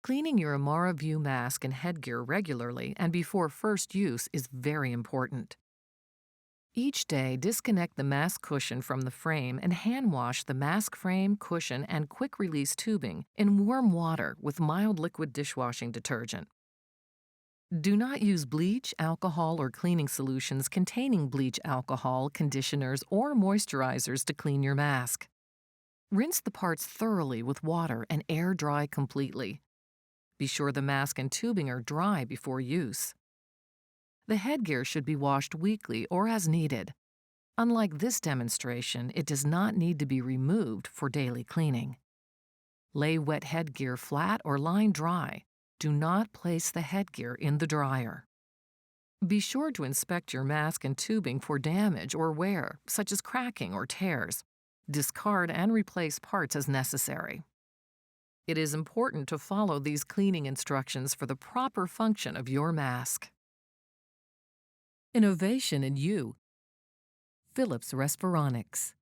Cleaning your Amara View mask and headgear regularly and before first use is very important. Each day, disconnect the mask cushion from the frame and hand wash the mask frame, cushion, and quick-release tubing in warm water with mild liquid dishwashing detergent. Do not use bleach, alcohol, or cleaning solutions containing bleach, alcohol, conditioners, or moisturizers to clean your mask. Rinse the parts thoroughly with water and air dry completely. Be sure the mask and tubing are dry before use. The headgear should be washed weekly or as needed. Unlike this demonstration, it does not need to be removed for daily cleaning. Lay wet headgear flat or line dry. Do not place the headgear in the dryer. Be sure to inspect your mask and tubing for damage or wear, such as cracking or tears. Discard and replace parts as necessary. It is important to follow these cleaning instructions for the proper function of your mask. Innovation in you. Philips Respironics.